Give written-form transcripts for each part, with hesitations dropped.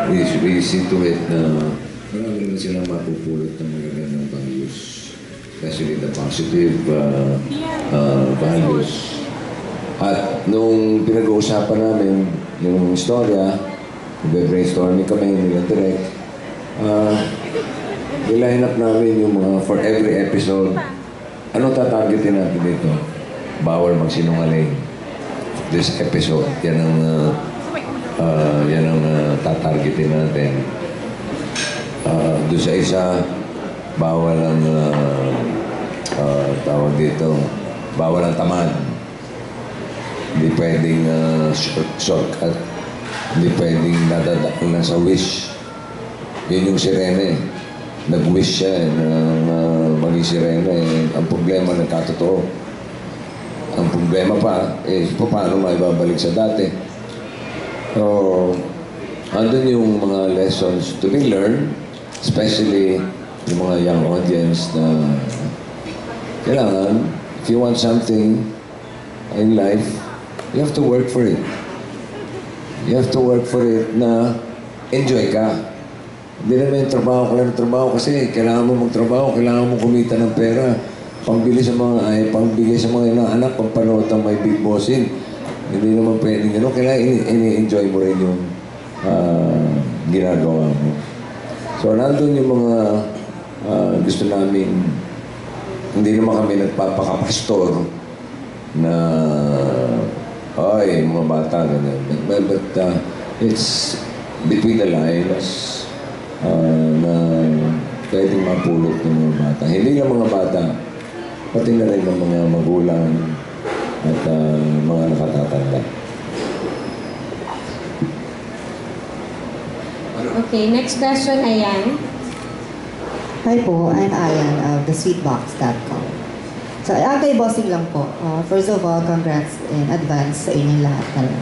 we see to it na marami naman silang mapupulot ng magagandang values. Especially the positive values. At nung pinag-uusapan namin yung istorya, nag-brainstorming kami, nila-direct, i-line up namin yung mga, for every episode, ano tatargetin natin dito? Bawal magsinungaling. This episode, yan ang tatargetin natin. Doon sa isa, bawal ang tawag dito, bawal ang tamad. Hindi pwedeng shortcut. Hindi pwedeng nadadaan lang sa wish. Yun yung sirene. Nag-wish siya ng maging sirene. Ang problema nagkatotoo. Ang problema pa, paano maibabalik sa dati? So, andun yung mga lessons to be learned, especially yung mga young audience na kailangan, if you want something in life, you have to work for it. You have to work for it na enjoy ka. Hindi naman yung trabaho ka lang ng trabaho kasi kailangan mo magtrabaho, kailangan mo kumita ng pera, pangbigay sa mga anak, pampanood ng may big bossin. Hindi naman pwedeng gano'n. Kailangan ini-enjoy mo rin yung ginagawa mo. So, nandun yung mga gusto namin, hindi naman kami nagpapakapastor na ay, mga bata, ganyan. But it's between the lines na pwedeng mapulot ng mga bata. Hindi lang mga bata, pati na rin ng mga magulang at mga nakatatanda. Okay, next question, Ayan. Hi po, I'm Ayan of thesweetbox.com. So, kay bossing lang po. First of all, congrats in advance sa inyong lahat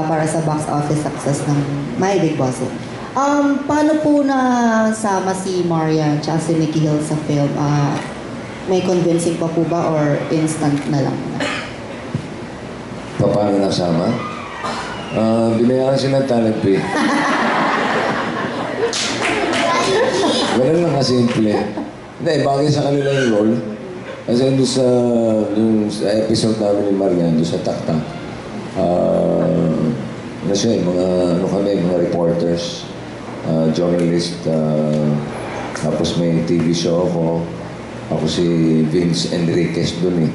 para sa box office success ng My Big Bossing. Paano po na sama si Marian at si Mickey Hill sa film? May convincing pa po ba or instant na lang? Paano nasama? Binayaran sila ng talent fee. Ganun lang kasimple. Hindi, bagay sa kanila yung role. Kasi doon sa episode namin ni Marian, doon sa Taktak, mga reporters, journalist, tapos may TV show ako. Ako si Vince Enriquez doon eh.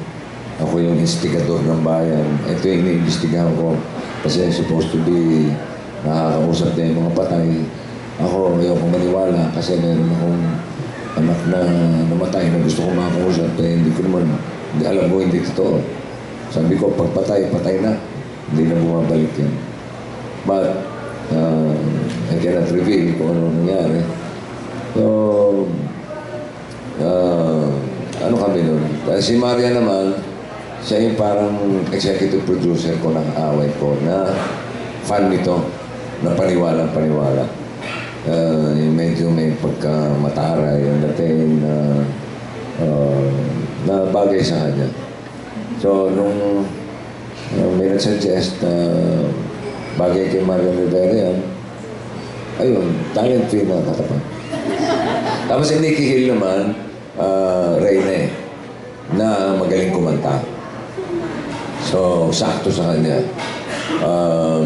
Ako yung instigador ng bayan. Ito yung iniimbestigahan ko. Kasi supposed to be nakakausap na yung mga patay. Ako, ayoko maniwala kasi meron akong anak na namatay na gusto ko makausap. Hindi ko naman, alam mo, hindi totoo. Sabi ko, pag patay na. Hindi na bumabalik yan. But, I cannot reveal kung ano nangyari. So, ano kami nun? Si Maria naman, siya yung parang executive producer ko ng away ko na fan nito, na paniwala. Yung medyo may pagkamatara yung dating na bagay sa kanya. So, nung may nag-suggest na bagay kay Marian Rivera yan, ayun, talent fee na katapat. Tapos si Nicky Hill naman, Reyne, na magaling kumanta. So, sakto sa kanya.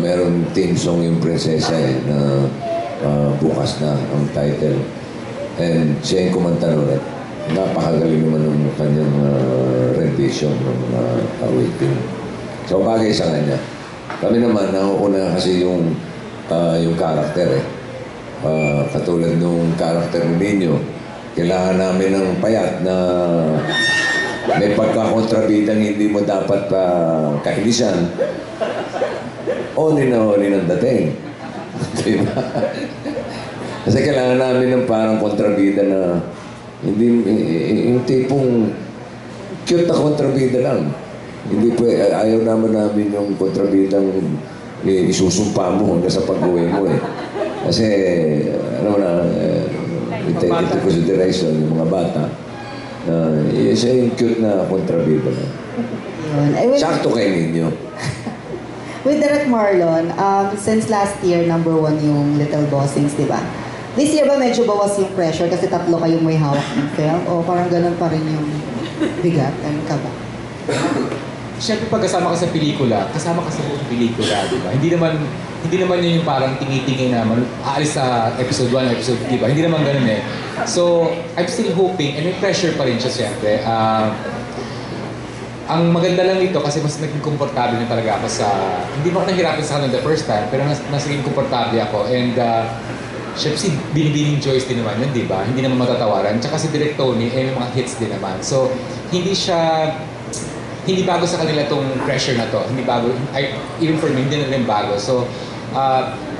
Meron theme song yung Prinsesa na bukas na ang title. And siya yung kumanta nun. Napakagaling naman ng kanyang rendition ng awitin. So, bagay sa kanya. Kami naman, nauuna kasi yung karakter eh. Katulad nung karakter ni Nino, kailangan namin ng payat na may pagkakontrabidang hindi mo dapat kainisan. Oni ng dating. Diba? Kasi kailangan namin ng parang kontrabida na hindi, yung tipong cute na kontrabida lang. Hindi po, ayaw namin yung kontrabidang isusumpa mo hanggang sa pag-uwi mo eh. Kasi, ano na, take into consideration yung mga bata. Siya yung cute na kontrabida na. Sakto kay ninyo. with Direct Marlon, since last year, #1 yung Little Bossings, di ba? This year ba medyo bawas yung pressure kasi tatlo kayong may hawak ng film? O parang ganun pa rin yung bigat? Ano ka ba? Siyempre pagkasama ka sa pelikula, kasama ka sa buong pelikula, di ba? Hindi naman yun yung parang tingi-tingi na aalis sa episode 1, episode 2, di ba? Hindi naman ganun eh. So, I'm still hoping, and may pressure pa rin siya siyempre. Ang maganda lang nito kasi mas naging komportable na talaga ako sa... Hindi mo ako nahirapan sa kanila the first time, pero mas naging komportable ako. And syempre si Binibining Joyce din naman yun, di ba? Hindi naman matatawaran. Tsaka si Direk Tony, may mga hits din naman. So, hindi bago sa kanila tong pressure na to. Hindi bago, even for me, hindi na rin bago. So,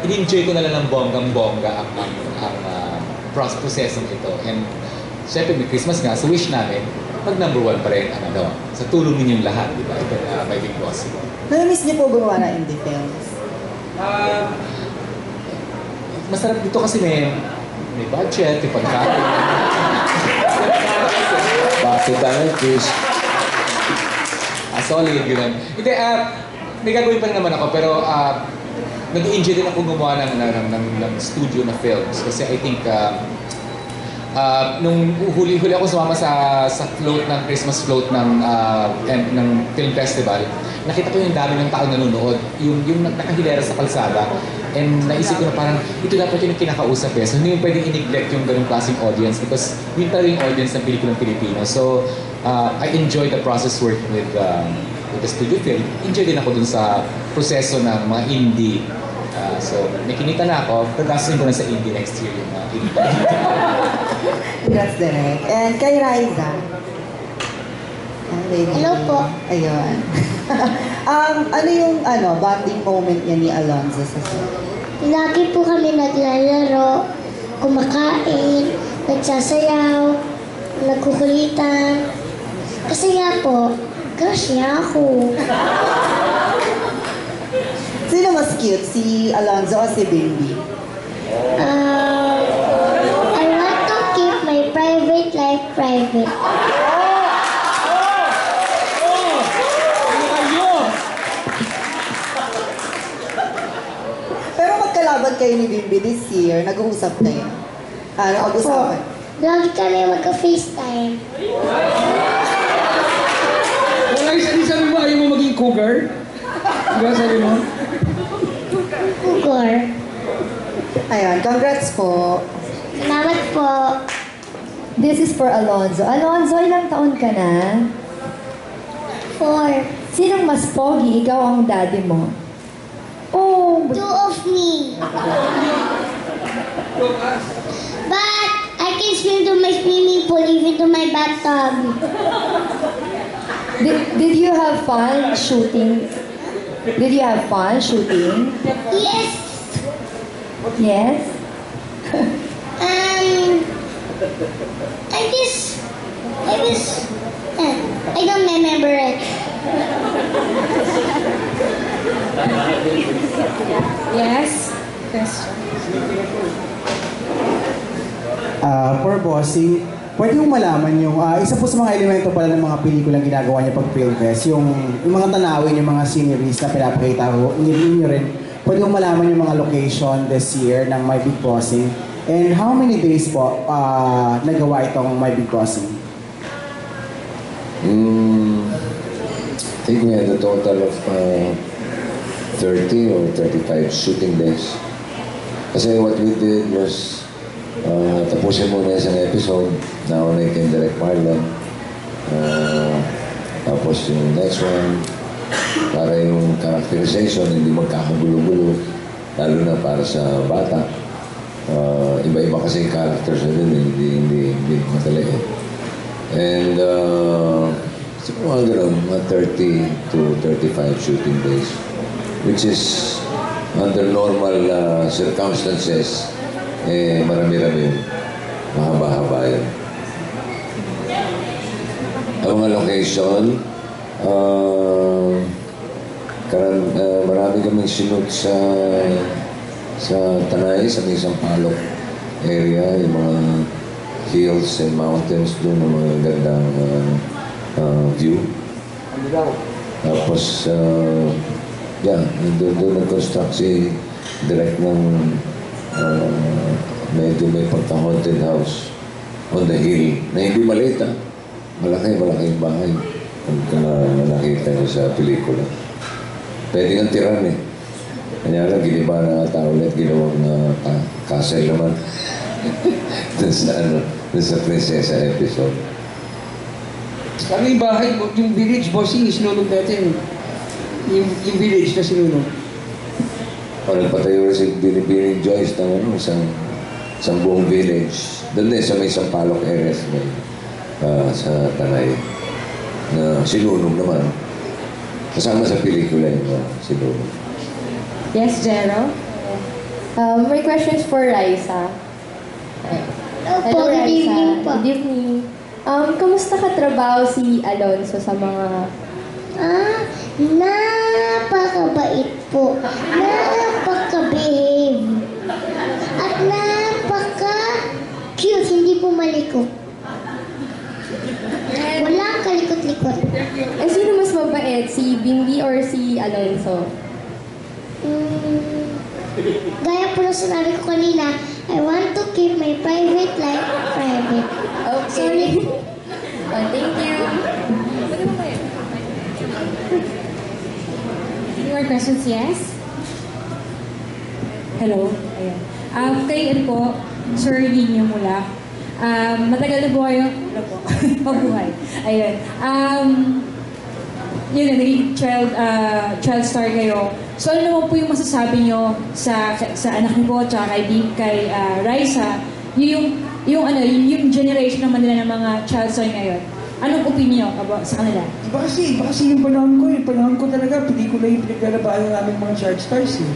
in-enjoy ko na lang ng bonggang-bongga ang prosesong ito. And, syempre, may Christmas nga, so wish namin, mag #1 pa rin ang sa tulong ninyong lahat, di ba? Ito na My Big Boss. Nami-miss niyo po gumawa ng indie films? Masarap dito kasi may budget, may pagkain. Bakit tayo, Chris? Solid, gano'n. Hindi, may gagawin pa rin naman ako, pero nag-enjoy din ako gumawa ng studio na films. Kasi I think, nung huli ako sumama sa float ng Christmas float ng film festival, nakita ko yung dami ng tao nanonood, yung nakahilera sa kalsada. And naisip ko na parang, ito dapat yung kinakausap eh. So hindi mo pwedeng i-neglect yung ganung klaseng audience because yun talaga yung audience ng pelikulang Pilipino. So I enjoy the process working with the studio film. Enjoy din ako dun sa proseso ng mga indie. So may kinita na ako, pagkasin ko na sa indie next year yung mga kinita. Congrats, Direk. And kay Raisa. Hello po. Ayun. Ano yung bonding moment niya ni Alonzo sa set? Lagi po kami naglalaro, kumakain, nagsasayaw, nagkukulitan. Kasi nga po, crush niya ako. Sino mas cute? Si Alonzo o si Bimbi? I want to keep my private life private. Pero magkalaban kayo ni Bimbi this year, nag-uusap na yun. Nag-usapan. Lagi kami magka-FaceTime. Wala yung sabi mo, ayaw mo maging cougar? Diba sabi mo? Cougar. Ayun, congrats po. Salamat po. This is for Alonzo. Alonzo, ilang taon ka na? 4. Sinong mas pogi? Ikaw ang daddy mo. Oh, 2 of me. But I can swim to my swimming pool, even to my bathtub. did you have fun shooting? Did you have fun shooting? Yes. Yes? I don't remember it. Yes? Question. For bossing, pwede mong malaman yung, isa po sa mga elemento pala ng mga pelikulang ginagawa niya pag film fest, yung mga tanawin, yung mga sceneries na pinapakita ko, ninyo rin, pwede mong malaman yung mga location this year ng My Big Bossing. And how many days po nagawa itong My Big Bossing? I think we had a total of 30 or 35 shooting days. Kasi what we did was, tapusin muna isang episode, nauna yung Direct Marlon. Tapos yung next one, para yung characterization, hindi magkakagulo-gulo, lalo na para sa bata. Iba-iba kasi yung characters na din, hindi madali eh. And siguro mga gano'n, mga 30 to 35 shooting days, which is under normal circumstances, marami-rami yun. Mahaba-haba yun. Ang mga location, marami kaming sinut sa Tanay, sa may Sampaloc area, yung mga hills and mountains doon, ng mga gandang view. Tapos, Yeah, doon nag-construct si direct ng medyo may pagka-haunted house on the hill. Na hindi maliit, ha? Malaking bahay. Pagka nakita niyo sa pelikula. Pwede nga tiran eh. Kanya lang, giniba na ata ulit, ginawang castle naman. Dun sa prinsesa episode. Ano yung bahay, yung village, bossing, sinunog natin. Yung village na sinunog. O, nagpatayo rin si Binibining Joyce ng isang buong village. Doon din sa may Sampaloc areas sa Tanay na sinunog naman. Kasama sa pelikula yung sinunog. Yes, Jero? My question is for Raisa. Opo, good evening po. Good evening. Kamusta katrabaho si Alonso sa mga... Napakabait po. Napaka-behave. At napaka-cute. Hindi po malikot. Walang kalikot-likot. Sino mas mabait? Si Bimbi or si Alonso? Gaya po na sinabi ko kanina, I want to keep my private life private. Okay. Sorry. Thank you. Any more questions? Yes? Hello? Ayan. Kay ano po, Sir Nino Mula. Matagal na po kayo, ano po, mabuhay. Ayun. Yun na, naging child star kayo. So ano naman po yung masasabi nyo sa anak niyo po, tsaka kay Raisa, yung generation naman nila ng mga child star ngayon. Anong opinion sa kanila? Iba kasi yung panahon ko talaga, pelikula yung pinaglalabahan ng aming mga child stars eh.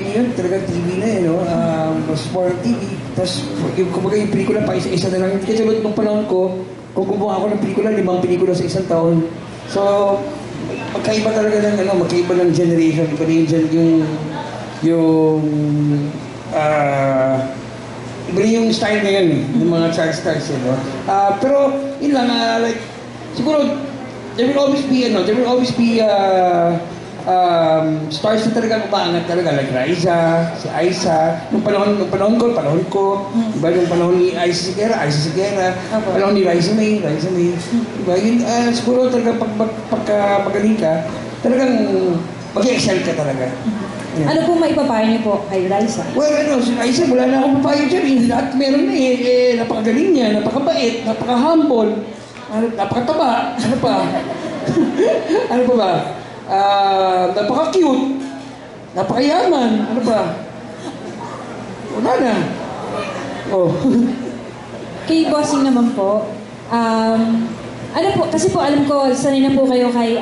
Ngayon talaga TV na no? Mas more TV. Tapos, kumbaga yung pelikula pa isa-isa na lang. Kasi tulad nung panahon ko, kung gumawa ako ng pelikula, 5 pelikula sa isang taon. So, magkaiba talaga magkaiba ng generation. Iba na iba yung style ngayon ng mga child stars pero yun lang siguro there will always be stars na talagang umaangat talaga like Raisa, si Aiza nung panahon ko diba yung panahon ni Aiza Sigera panahon ni Raisa May diba yun siguro talaga pagkagaling ka talagang mag-excel ka talaga. Yeah. Ano po maipapayo niyo po kay Raisa? Well, si Raisa, wala na akong papayo dyan. Lahat meron na napakagaling niya, napakabait, napaka-humble, napakataba, ano pa? Ano pa ba? Napaka-cute, napakayaman, ano pa? Wala na. Oh. Kay Bossing naman po, ano po, kasi po alam ko, sanay na po kayo kay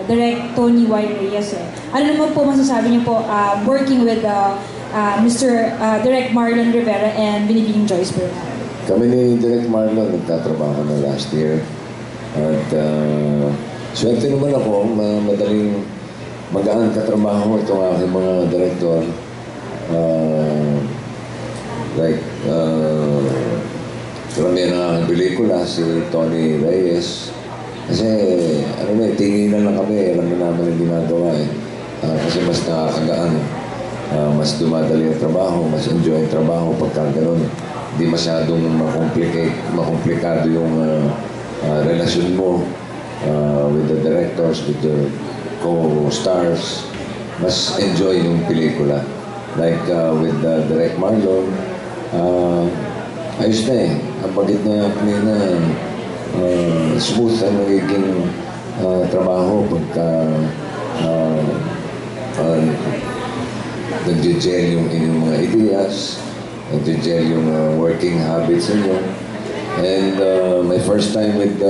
Direct Tony Y. Reyes eh. Ano naman po masasabi niyo po working with Mr. Direct Marlon Rivera and Binibining Joyce Bernal? Kami ni Direct Marlon nagtatrabaho na last year. At swerte naman ako, madaling magaan katrabaho itong aking mga director. Karamihan ng aking pelikula, si Tony Reyes. Kasi, tinginan lang kami, alam na naman yung ginagawa eh. Kasi mas nakakagaan, mas dumadali ang trabaho, mas enjoy ang trabaho pagka gano'n. Hindi masyadong makomplikado yung relasyon mo with the directors, with the co-stars. Mas enjoy yung pelikula. Like with Direct Marlon, ayos na eh. Ang bagit na kanina, smooth ang nagiging trabaho pagka nag-gel yung inyong mga ideas, nag-gel yung working habits ninyo. And my first time with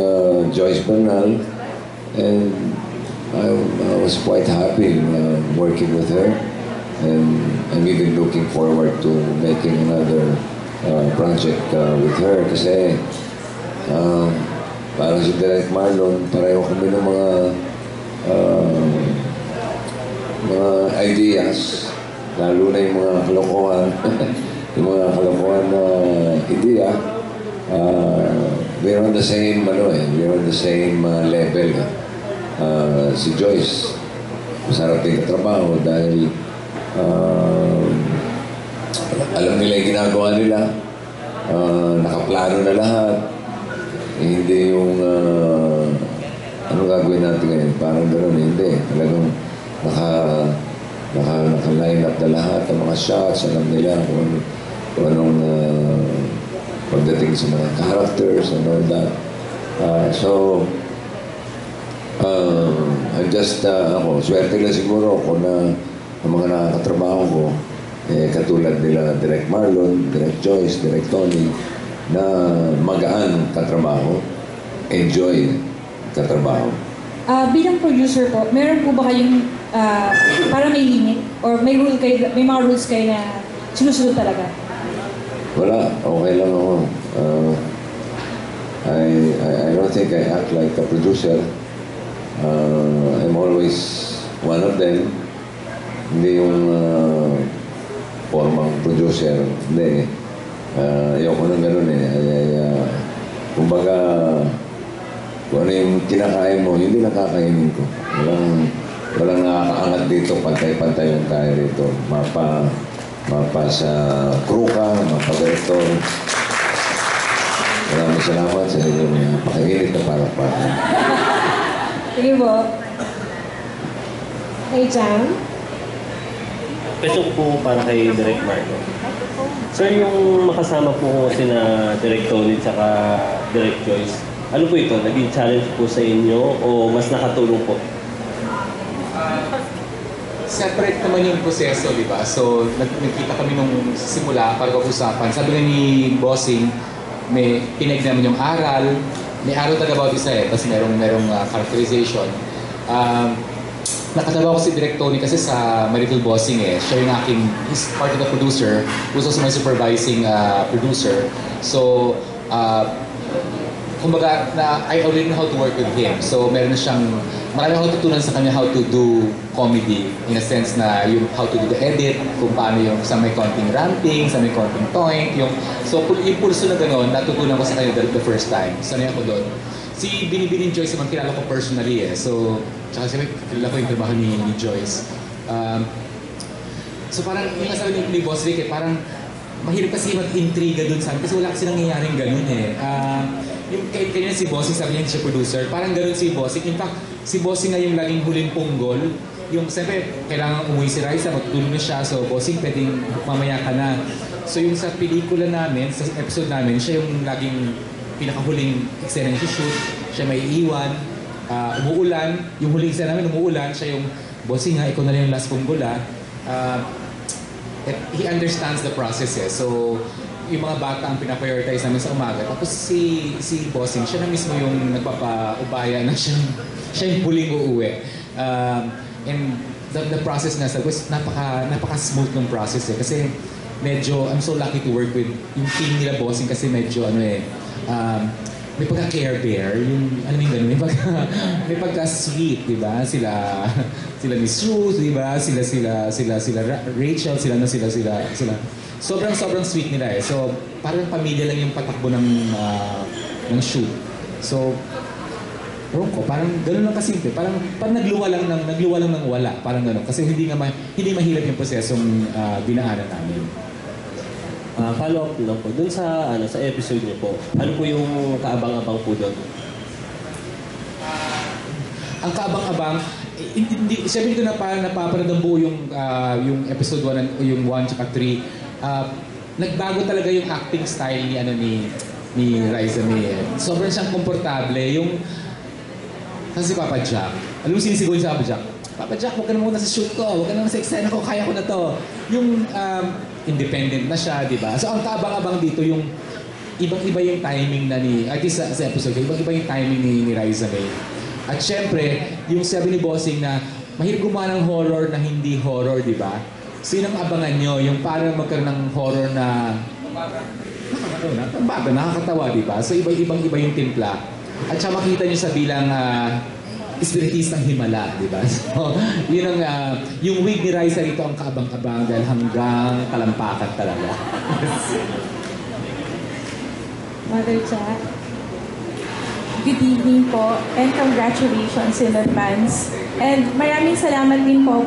Joyce Bernal, and I was quite happy working with her. And I'm even looking forward to making another project with her kasi parang si Direct Marlon, pareho kami ng mga ideas, lalo na yung mga kalokohan, yung mga kalokohan na ideya. We're on the same, we're on the same level. Si Joyce, masarap din katrabaho dahil alam nila yung ginagawa nila, nakaplano na lahat. Hindi yung ano gagawin natin ngayon, parang gano'n, hindi. Talagang naka-line up na lahat ng mga shots, alam nila kung anong pagdating sa mga characters and all that. I'm just, ako, swerte lang siguro ako na ang mga nakakatrabaho ko, katulad nila Direk Marlon, Direk Joyce, Direk Tony, na magaan katrabaho, enjoy katrabaho. Bilang producer po, meron po ba kayong para may limit or may rule kayo, may mga rules kayo na sinusunod talaga? Wala, okay lang ako. I don't think I act like a producer. I'm always one of them. Hindi yung formang producer. Hindi. Ayoko nang ganun kumbaga, kung ano yung kinakain mo, hindi nakakainin ko. Walang nakakaangat dito, pantay-pantay yung kaya rito. Mapa sa crew ka, mapa director. Maraming salamat sa inyo. Pakiinit na palakpakan. Sige po. Hey, Jam. Question po para kay Direk Marco. Sir, yung makasama po sina Direk Tony at Direk Joyce, ano po ito? Naging challenge po sa inyo o mas nakatulong po? Separate naman yung proseso, di ba? So, nagkita kami nung simula para pag-usapan. Sabi nga ni Bossing, may pinag naman yung aral. May aral talaga about isa tapos merong characterization. Nakatawa ko si Direk Tony kasi sa My Little Bossing siya yung he's part of the producer, who's also my supervising producer. So, kumbaga, I already know how to work with him. So, meron na siyang, marami akong tutunan sa kanya how to do comedy in a sense na yung how to do the edit, kung paano yung sa may konting ramping, sa may konting point, so yung pulso na gano'n, natutunan ko sa kanya the first time. Sanay ako doon. Si Binibining Joyce naman kilala ko personally so tsaka siyempre kilala ko yung trabaho ni Joyce. So parang yung nasabi ni Boss Rick parang mahirap kasi mag-intriga doon sa amin kasi wala kasi nangyayaring gano'n yung kanya si Bossing sabi niya siya producer, parang gano'n si Bossing. In fact, si Bossing nga yung laging huling punggol. Yung siyempre, kailangan umuwi si Raisa, matutulog na siya. So, Bossing, pwedeng mamaya ka na. So, yung sa pelikula namin, sa episode namin, siya yung laging pinakahuling eksena niya shoot. Siya may iwan, umuulan. Yung huling eksena namin, umuulan. Siya yung, Bossing ha, ikaw na lang yung last punggol he understands the process So, yung mga bata ang pinaprioritize namin sa umaga. Tapos si Bossing, siya na mismo yung nagpapaubaya na siya yung huling uuwi. And the process nga sa napaka-smooth ng process Kasi medyo, I'm so lucky to work with yung team nila Bossing kasi medyo may pagka-care bear, yung ano yung ganun, may pagka-sweet, di ba? Sila Miss Ruth, di ba? Sila Rachel, sila. Sobrang sweet nila So, parang pamilya lang yung patakbo ng shoot. So, parang gano'n lang kasimple. Parang nagluwa lang ng wala. Parang gano'n. Kasi hindi mahirap yung prosesong dinaanan namin. Follow up lang po. Doon sa episode niyo po, ano po yung kaabang-abang po doon? Ang kaabang-abang, siyempre ito napapanood ang buo yung episode 1 yung 1 tsaka 3. Nagbago talaga yung acting style ni Raisa May Sobrang siyang komportable. Kasi si Papa Jack. Alam mo sinisigaw niya sa Papa Jack? Papa Jack, huwag ka na muna sa shoot ko. Huwag ka na sa eksena ko. Kaya ko na to. Yung independent na siya, di ba? So ang kaabang-abang dito yung ibang-iba yung timing na at least sa episode, ibang-iba yung timing ni Raisa May. At syempre, yung sabi ni Bossing na mahirap gumawa ng horror na hindi horror, di ba? So yun ang abangan nyo, yung parang magkaroon ng horror na nakakatawa, di ba? So iba yung timpla. At saka makita nyo sa bilang espiritistang himala, di ba? So yun ang, yung wig ni Raisa rito ang kaabang-abang dahil hanggang kalampakan talaga. Mother Jack, good evening po and congratulations in advance And maraming salamat din po,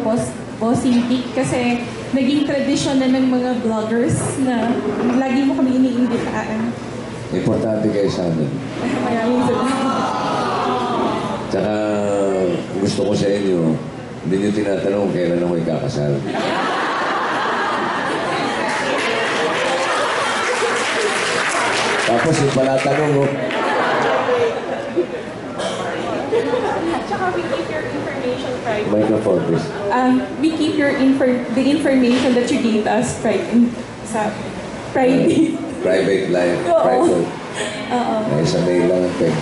Bossing Dick, kasi naging tradisyon na ng mga vloggers na lagi mo kami iniimbitaan. Importante kayo sa amin. Maraming salamat. Tsaka gusto ko sa inyo, hindi nyo tinatanong kailan ako ikakasal. Tapos yung palatanong mo, Tsaka we keep your information private. microphone please. We keep the information that you gave us sa private. Private life, Oo. private. Oo. Ay, sa mail lang ang peg.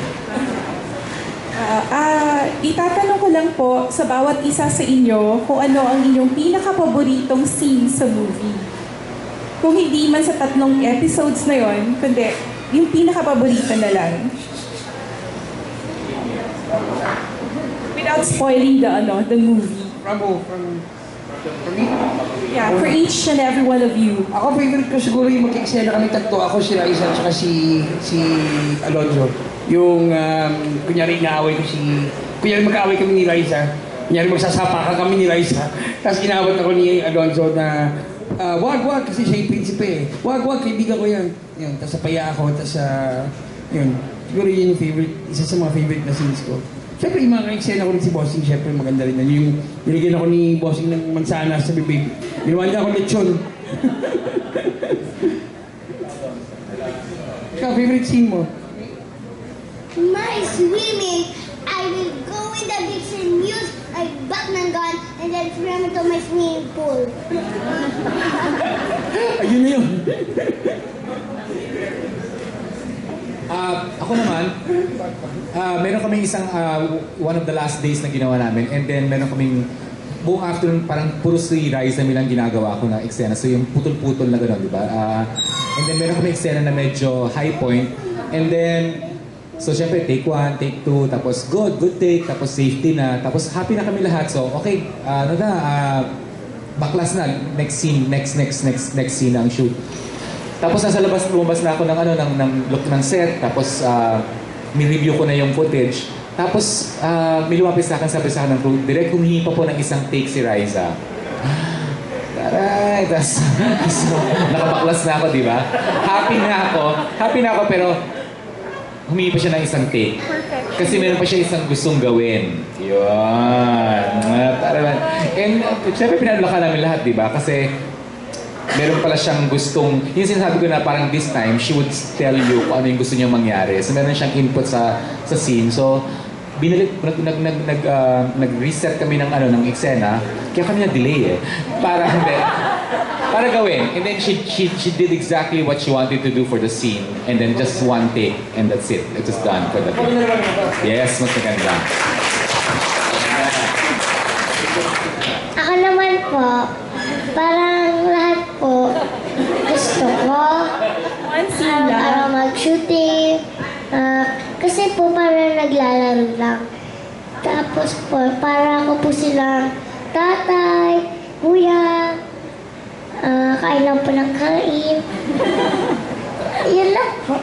Itatanong ko lang po sa bawat isa sa inyo kung ano ang inyong pinaka-paboritong scene sa movie. Kung hindi man sa 3 episodes na yon, kundi yung pinaka-paborito na lang. Without spoiling the movie. For me? Yeah, for each and every one of you. Ako, favorite ko siguro yung mag-eksena kami tatlo. Ako, si Raisa, at saka si Alonzo. Yung, kunyari, inaaway ko kunyari, mag-aaway kami ni Raisa. Kunyari, magsasapakan kami ni Raisa. Tapos inawat ako ni Alonzo na, wag, kasi siya yung prinsipe eh. Wag, kaibigan ko yan. Yun, tapos napaya ako, tapos, yun. Siguro yun yung favorite, isa sa mga favorite na scenes ko. Siyempre, yung mga eksena ko rin si Bossing, siyempre maganda rin. Yung nilagyan ako ni Bossing ng mansana sa bibig. Ginawa niya ako lechon. Ikaw, favorite scene mo? My swimming, I will go in the beach and use a Batman gun and then swim into my swimming pool. Ayun na yun. Ako naman, meron kaming isang, one of the last days na ginawa namin, and then meron kaming buong afternoon, parang puro si Rise na milang ginagawa ko na eksena. So yung putol-putol na gano'n, di ba? And then meron kaming eksena na medyo high point, and then, so syempre take 1, take 2, tapos good take, tapos safety na, tapos happy na kami lahat. So okay, baklas na, next scene, next scene na ang shoot. Tapos nasa labas, lumabas na ako ng look ng set, tapos mi-review ko na yung footage. Tapos may lumapis sa akin, sabi sa akin ng crew, direct humihingi pa po ng isang take si Raisa. Aray, tapos nakabaklas na ako, di ba? Happy na ako, pero humingi pa siya ng isang take. Kasi meron pa siya isang gustong gawin. Yun. And syempre pinanulakan namin lahat, di ba? Kasi meron pala siyang gustong, yung sinasabi ko na parang this time, she would tell you kung ano yung gusto niya mangyari. So meron siyang input sa scene. So, nag-reset kami ng eksena, kaya kami na-delay eh. Para gawin. And then she did exactly what she wanted to do for the scene. And then just one take, and that's it. It's just done for the day. Yes, mas maganda. Ako naman po, parang lahat po gusto ko. Araw mag-shooting. Kasi po parang naglalaro lang. Tapos po, para ako po silang tatay, kuya, kain lang po ng kain. Yun lang po.